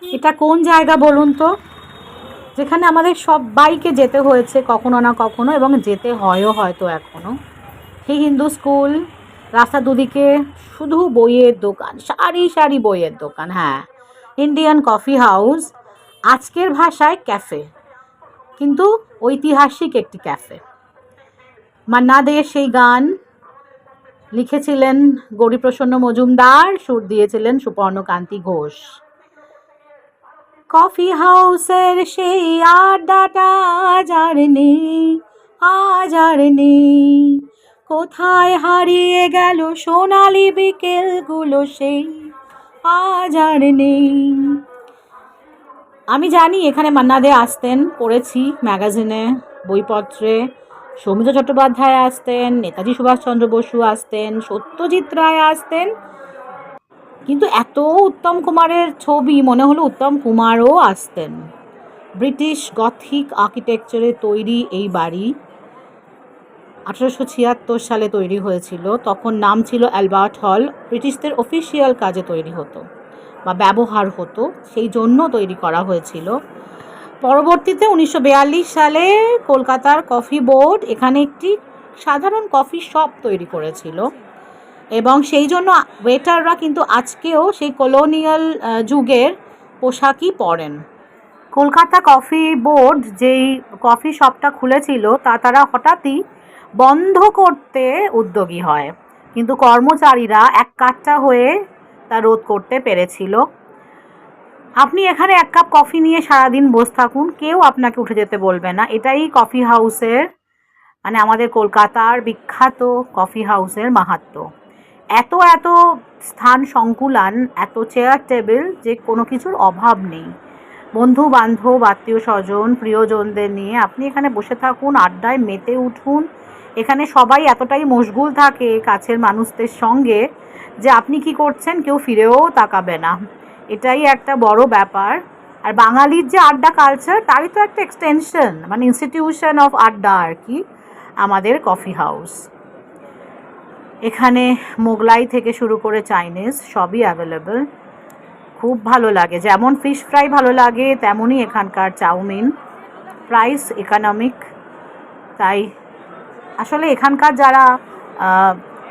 এটা কোন জায়গা বলুন তো, যেখানে আমাদের সবাইকে যেতে হয়েছে কখনো না কখনো, এবং যেতে হয়ও হয়তো এখনও। সেই হিন্দু স্কুল, রাস্তা দুদিকে শুধু বইয়ের দোকান, সারি সারি বইয়ের দোকান। হ্যাঁ, ইন্ডিয়ান কফি হাউস, আজকের ভাষায় ক্যাফে, কিন্তু ঐতিহাসিক একটি ক্যাফে। মান্না দের সেই গান লিখেছিলেন গৌরীপ্রসন্ন মজুমদার, সুর দিয়েছিলেন সুপর্ণকান্তি ঘোষ। কফি হাউসের সেই আড্ডাটা আজ আর নেই, আজ আর নেই। কোথায় হারিয়ে গেল সোনালি বিকেলগুলো সেই, আজ আর নেই। আমি জানি এখানে মান্না দে আসতেন, পড়েছি ম্যাগাজিনে, বইপত্রে। সৌমিত্র চট্টোপাধ্যায় আসতেন, নেতাজি সুভাষচন্দ্র বসু আসতেন, সত্যজিৎ রায় আসতেন। কিন্তু এত উত্তম কুমারের ছবি, মনে হলো উত্তম কুমারও আসতেন। ব্রিটিশ গথিক আর্কিটেকচারে তৈরি এই বাড়ি 1876 সালে তৈরি হয়েছিল। তখন নাম ছিল অ্যালবার্ট হল। ব্রিটিশদের অফিসিয়াল কাজে তৈরি হতো বা ব্যবহার হতো, সেই জন্য তৈরি করা হয়েছিল। পরবর্তীতে 1942 সালে কলকাতার কফি বোর্ড এখানে একটি সাধারণ কফি শপ তৈরি করেছিল, এবং সেই জন্য ওয়েটাররা কিন্তু আজকেও সেই কলোনিয়াল যুগের পোশাকই পরেন। কলকাতা কফি বোর্ড যেই কফি শপটা খুলেছিল তা তারা হঠাৎই বন্ধ করতে উদ্যোগী হয়, কিন্তু কর্মচারীরা এক কাট্টা হয়ে তা রোধ করতে পেরেছিল। আপনি এখানে এক কাপ কফি নিয়ে সারাদিন বসে থাকুন, কেউ আপনাকে উঠে যেতে বলবে না। এটাই কফি হাউসের, মানে আমাদের কলকাতার বিখ্যাত কফি হাউসের মাহাত্ম্য। এত এত স্থান সংকুলান, এত চেয়ার টেবিল, যে কোনো কিছুর অভাব নেই। বন্ধু বান্ধব, আত্মীয় স্বজন, প্রিয়জনদের নিয়ে আপনি এখানে বসে থাকুন, আড্ডায় মেতে উঠুন। এখানে সবাই এতটাই মশগুল থাকে কাছের মানুষদের সঙ্গে যে আপনি কি করছেন কেউ ফিরেও তাকাবে না। এটাই একটা বড় ব্যাপার। আর বাঙালির যে আড্ডা কালচার, তারই তো একটা এক্সটেনশন, মানে ইনস্টিটিউশন অফ আড্ডা আর কি আমাদের কফি হাউস। এখানে মোগলাই থেকে শুরু করে চাইনিজ সবই অ্যাভেলেবল। খুব ভালো লাগে, যেমন ফিশ ফ্রাই ভালো লাগে তেমনই এখানকার চাউমিন। প্রাইস ইকোনমিক, তাই আসলে এখানকার যারা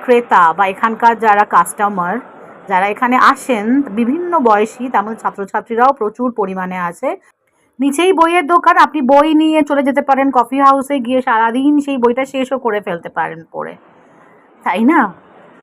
ক্রেতা বা এখানকার যারা কাস্টমার, যারা এখানে আসেন, বিভিন্ন বয়সী, তেমন ছাত্রছাত্রীরাও প্রচুর পরিমাণে আছে। নিচেই বইয়ের দোকান, আপনি বই নিয়ে চলে যেতে পারেন কফি হাউসে, গিয়ে সারাদিন সেই বইটা শেষও করে ফেলতে পারেন পড়ে, তাই না?